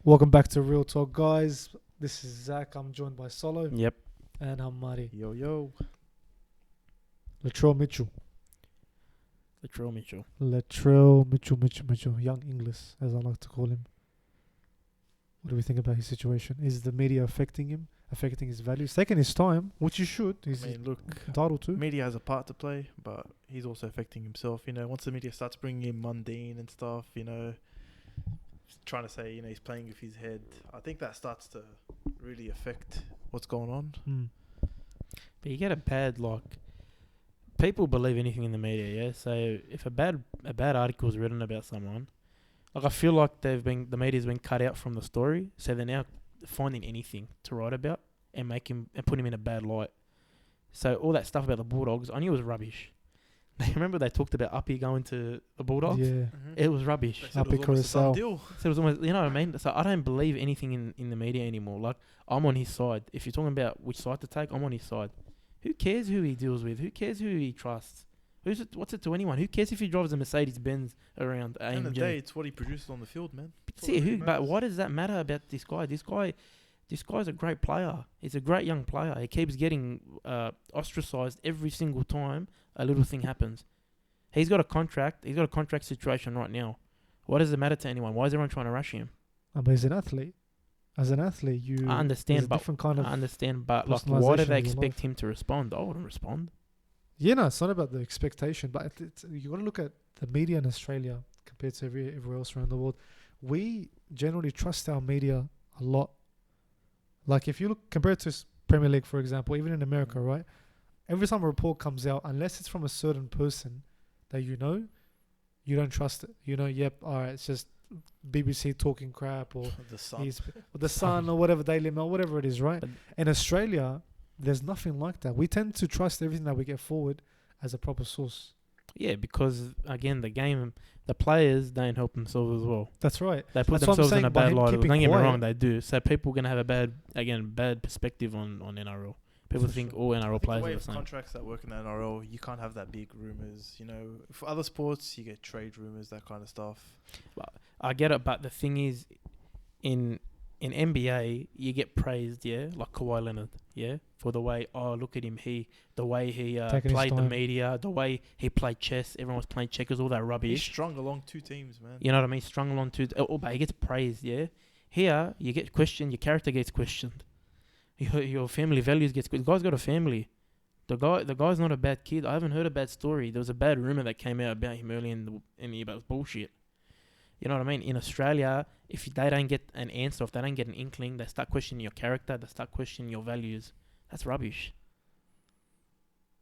Welcome back to Real Talk, guys. This is Zach. I'm joined by Solo. Yep. And I'm Marty. Yo. Latrell Mitchell. Latrell Mitchell. Latrell Mitchell. Young English, as I like to call him. What do we think about his situation? Is the media affecting him? Affecting his value? It's taking his time, which he should. He's Look, entitled to. media has a part to play, but he's also affecting himself. Once the media starts bringing in mundane and stuff, trying to say, he's playing with his head, I think that starts to really affect what's going on. But you get a bad, people believe anything in the media, yeah? So if a bad article is written about someone, I feel like the media's been cut out from the story, so they're now finding anything to write about and make him and put him in a bad light. So all that stuff about the Bulldogs, I knew it was rubbish. Remember they talked about Uppy going to the Bulldogs? Yeah. It was rubbish. Uppy Carousel. So it was almost, you know what I mean? So I don't believe anything in the media anymore. I'm on his side. If you're talking about which side to take, I'm on his side. Who cares who he deals with? Who cares who he trusts? What's it to anyone? Who cares if he drives a Mercedes-Benz around AMG? At the end of the day, it's what he produces on the field, man. But why does that matter about this guy? This guy's a great player. He's a great young player. He keeps getting ostracized every single time a little thing happens. He's got a contract. He's got a contract situation right now. Why does it matter to anyone? Why is everyone trying to rush him? But he's an athlete. As an athlete, I understand, but why do they expect him to respond? I wouldn't respond. Yeah, no, it's not about the expectation, but you got to look at the media in Australia compared to everywhere else around the world. We generally trust our media a lot. Like if you look compared to Premier League, for example, even in America, right? Every time a report comes out, unless it's from a certain person that you don't trust it. Yep, all right, it's just BBC talking crap or the Sun or whatever, Daily Mail, whatever it is, right? In Australia, there's nothing like that. We tend to trust everything that we get forward as a proper source. Yeah, because again, the players don't help themselves as well. That's right. They put themselves in a bad light. Don't get me wrong, they do. So people are gonna have a bad perspective on NRL. People think all NRL players are the same. Contracts that work in the NRL, you can't have that big rumours. For other sports, you get trade rumours, that kind of stuff. Well, I get it, but the thing is, in NBA, you get praised, like Kawhi Leonard, for the way, look at him, the way he played the media, the way he played chess, everyone was playing checkers, all that rubbish. He's strung along two teams, man. You know what I mean? Strung along but he gets praised, Here, you get questioned, your character gets questioned. Your family values gets questioned. The guy's got a family. The guy's not a bad kid. I haven't heard a bad story. There was a bad rumor that came out about him early in the year, but it was bullshit. You know what I mean? In Australia, if they don't get an answer, if they don't get an inkling, they start questioning your character, they start questioning your values. That's rubbish.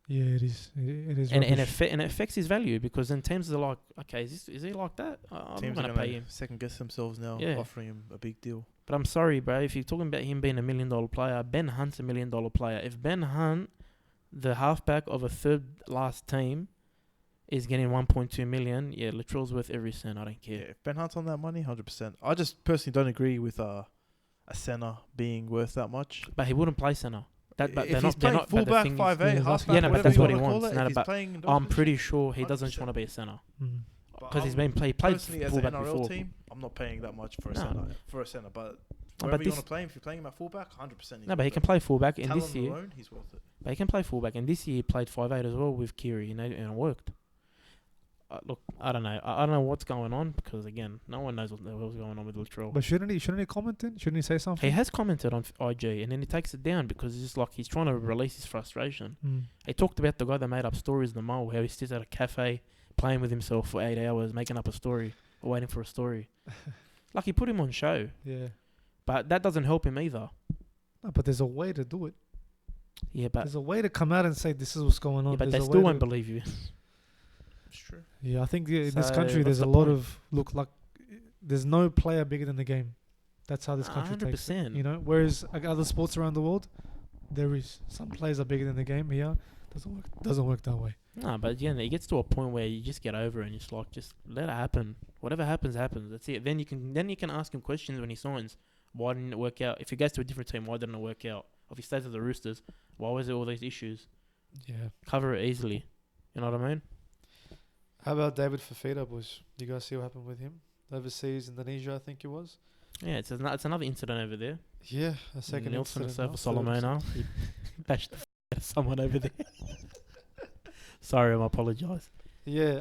Yeah, it is. It is and rubbish. And it affects his value because then teams are like, okay, is he like that? I'm teams not going to pay him. Second guess themselves now, offering him a big deal. But I'm sorry, bro. If you're talking about him being $1 million player, Ben Hunt's $1 million player. If Ben Hunt, the halfback of a third last team, is getting 1.2 million, Latrell's worth every cent. I don't care. Yeah, if Ben Hunt's on that money, 100%. I just personally don't agree with a centre being worth that much. But he wouldn't play centre. They're not fullback, 5'8", halfback, but that's what he wants. I'm pretty pretty sure he doesn't just want to be a centre. Because he's played personally as an fullback NRL before. team, I'm not paying that much for a centre. But wherever you want to play him, if you're playing him at fullback, 100%. No, but he can play fullback. And this year, alone, he's worth it. But he can play fullback. And this year he played 5'8" as well with Kiri, and it worked. Look, I don't know. I don't know what's going on because again, no one knows what the hell's going on with Latrell. But shouldn't he comment then? Shouldn't he say something? He has commented on IG and then he takes it down because it's just like he's trying to release his frustration. He talked about the guy that made up stories, the mole, how he sits at a cafe playing with himself for 8 hours, making up a story or waiting for a story. Like he put him on show. Yeah. But that doesn't help him either. No, but there's a way to do it. Yeah, but there's a way to come out and say this is what's going on. Yeah, but they still won't believe you. It's true. Yeah, I think in this country there's a lot of there's no player bigger than the game. That's how this country 100%. takes it. Whereas other sports around the world, there is some players are bigger than the game. Here, doesn't work that way. No, but it gets to a point where you just get over it and it's like just let it happen. Whatever happens, happens. That's it. Then you can ask him questions when he signs. Why didn't it work out? If he goes to a different team, why didn't it work out? If he stays at the Roosters, why was there all these issues? Yeah, cover it easily. You know what I mean? How about David Fifita, boys? You guys see what happened with him? Overseas, Indonesia, I think it was. Yeah, it's another incident over there. Yeah, a second Nelson and incident. Sofa now, third Solomona. He bashed the out of someone over there. Sorry, I apologise. Yeah,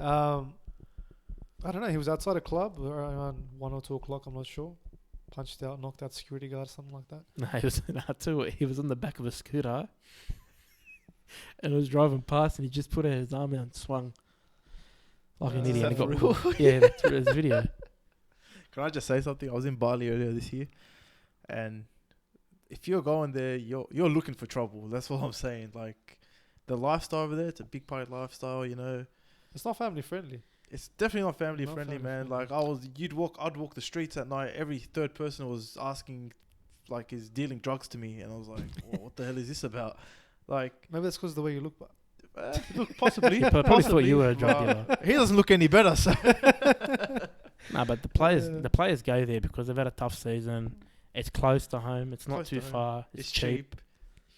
I don't know. He was outside a club around 1 or 2 o'clock. I'm not sure. Punched out, knocked out security guard, something like that. No, he was on the back of a scooter and was driving past, and he just put out his arm out and swung like an Is idiot. that He got for real? caught. Yeah, that's his video. Can I just say something? I was in Bali earlier this year, and if you're going there, you're looking for trouble. That's what I'm saying. Like, the lifestyle over there, it's a big party lifestyle. You know, It's not family friendly. it's definitely not family Not friendly, family man. friendly. Like, I'd walk the streets at night. Every third person was asking, like, is dealing drugs to me, and I was like, what the hell is this about? Like, Maybe that's because of the way you look. But look, possibly. He probably thought you were a drug but dealer. he doesn't look any better. So No, but the players go there because they've had a tough season. It's close to home. It's not Close too to home. far. It's cheap.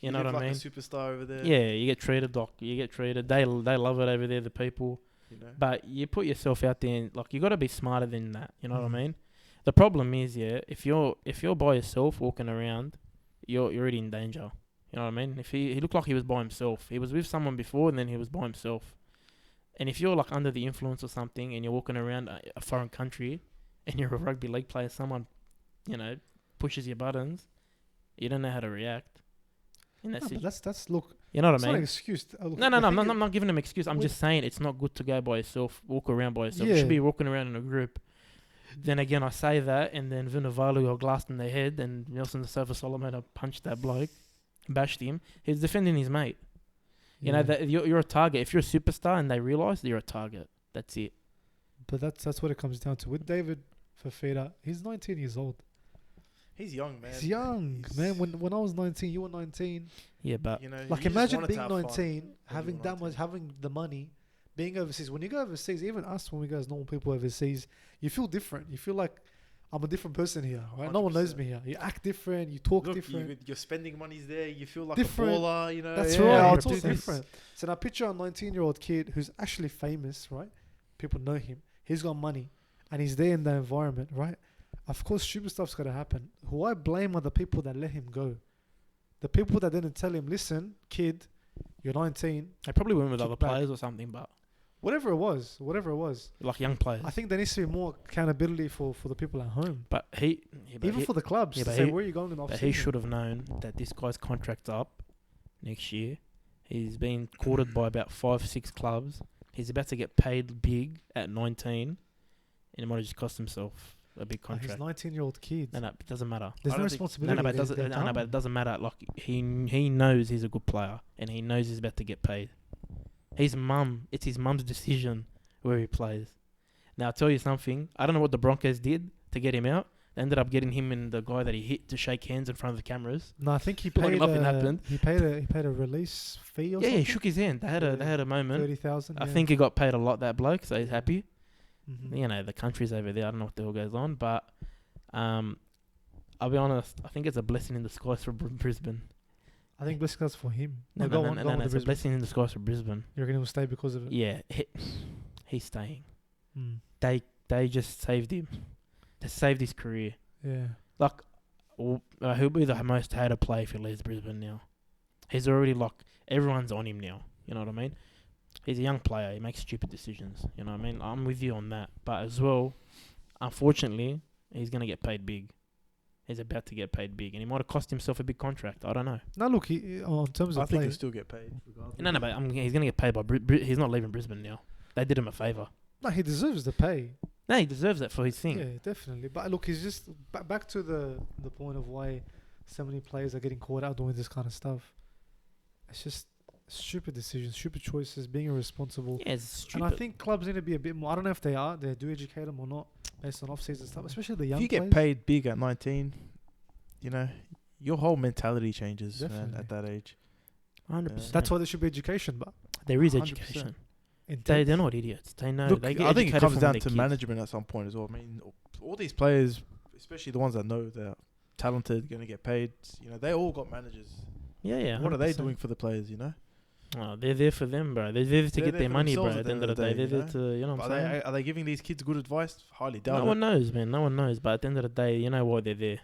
You know live what I like mean? a superstar over there. Yeah, you get treated, doc. You get treated. They love it over there, the people. You know. But you put yourself out there, and, like, you got to be smarter than that. You know what I Mm. mean? The problem is, yeah, if you're by yourself walking around, you're already in danger. You know what I mean? If he looked like he was by himself. He was with someone before, and then he was by himself. And if you're like under the influence or something, and you're walking around a foreign country, and you're a rugby league player, someone, pushes your buttons, you don't know how to react. And no, that's but it. that's look. You know what It's I not mean? an excuse. Look, No, the I'm thing not, is- I'm not giving him an excuse. I'm Wait. just saying it's not good to go by yourself, walk around by yourself. You Yeah. should be walking around in a group. Then again, I say that, and then Vunivalu got glassed in the head, and Nelson Sofa Solomon punched that bloke, bashed him. He's defending his mate. You know, Yeah. that you're a target. If you're a superstar and they realise you're a target, that's it. But that's what it comes down to. With David Fifita, he's 19 years old. He's young, man. He's young, He's- man. When I was 19, you were 19. Yeah, but You know, Like, you just imagine wanted to being have fun 19, when having you were that much, 19. having the money, being overseas. When you go overseas, even us, when we go as normal people overseas, you feel different. You feel like I'm a different person here, right? No one knows 100%. me here. You act different. You talk Look, different. your spending money's there. You feel like Different. a baller. You know. That's yeah, right. I'll It's all do this. different. So now picture a 19-year-old kid who's actually famous, right? People know him. He's got money, and he's there in the environment, right? Of course, stupid stuff's gonna happen. Who I blame are the people that let him go. The people that didn't tell him, listen, kid, you're 19. they probably went with Kick other back. players or something, but Whatever it was. like young players. I think there needs to be more accountability for the people at home. But he, Even for the clubs. yeah, to but say, he- where are you going in the but off-season? he should have known that this guy's contract's up next year. He's been courted by about 5-6 clubs. He's about to get paid big at 19, and it might have just cost himself a big He's contract. 19-year-old kid. No, it doesn't matter. There's I no don't think- responsibility. No, but it They're doesn't. No, but dumb. it doesn't matter. Like he knows he's a good player, and he knows he's about to get paid. It's his mum's decision where he plays. Now I'll tell you something. I don't know what the Broncos did to get him out. They ended up getting him and the guy that he hit to shake hands in front of the cameras. No, I think he Lock paid. him up and happened. He paid a release fee or Yeah, something. he shook his hand. They had a moment. 30,000. I think he got paid a lot, that bloke, so he's happy. Mhm. You know, the country's over there. I don't know what the hell goes on, but I'll be honest. I think it's a blessing in disguise for Brisbane. I think blessing us for him. No, go on, no, go on with it's the a blessing in disguise for Brisbane. You reckon he'll stay because of it? Yeah, he's staying. Mm. They just saved him. They saved his career. Yeah. Like, he'll be the most hated player if he leaves Brisbane now. He's already like everyone's on him now. You know what I mean? He's a young player. He makes stupid decisions. You know what I mean? I'm with you on that. But as well, unfortunately, he's gonna get paid big. He's about to get paid big, and he might have cost himself a big contract. I don't know. Now look, in terms I of think play, he'll still get paid. No, but he's gonna get paid by. He's not leaving Brisbane now. They did him a favor. no, he deserves the pay. No, he deserves that for his thing. Yeah, definitely. But look, he's just back to the point of why so many players are getting caught out doing this kind of stuff. It's just stupid decisions, stupid choices, being irresponsible. Yeah, it's stupid. And I think clubs need to be a bit more. I don't know if they are. They do educate them or not, based on off-season stuff, especially the young If you get players. paid big at 19, you know, your whole mentality changes, man, Definitely. at that age. 100%. That's why there should be education. But there is 100%. education. intense. They're not idiots. They know. Look, they get I think it educated comes from down when to they're kids. management at some point as well. I mean, all these players, especially the ones that know they're talented, going to get paid, you know, they all got managers. Yeah. What are they 100%. doing for the players, you know? Oh, they're there for them, bro. They're there to They're get there their for money, bro. themselves At the end of the day, they're there you to, you know what I'm Are saying? they, are they giving these kids good advice? Highly doubt No it. one knows, man. No one knows. But at the end of the day, you know why they're there.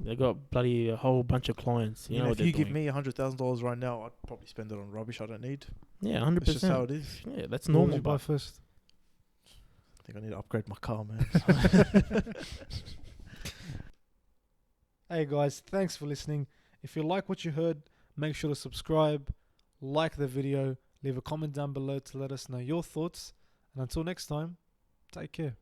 They got bloody a whole bunch of clients. You know what if they're you doing. give me $100,000 right now, I'd probably spend it on rubbish I don't need. Yeah, That's just how 100%. it is. Yeah, that's What would normal. you buy But first? I think I need to upgrade my car, man. Hey guys, thanks for listening. If you like what you heard, make sure to subscribe, like the video, leave a comment down below to let us know your thoughts. And until next time, take care.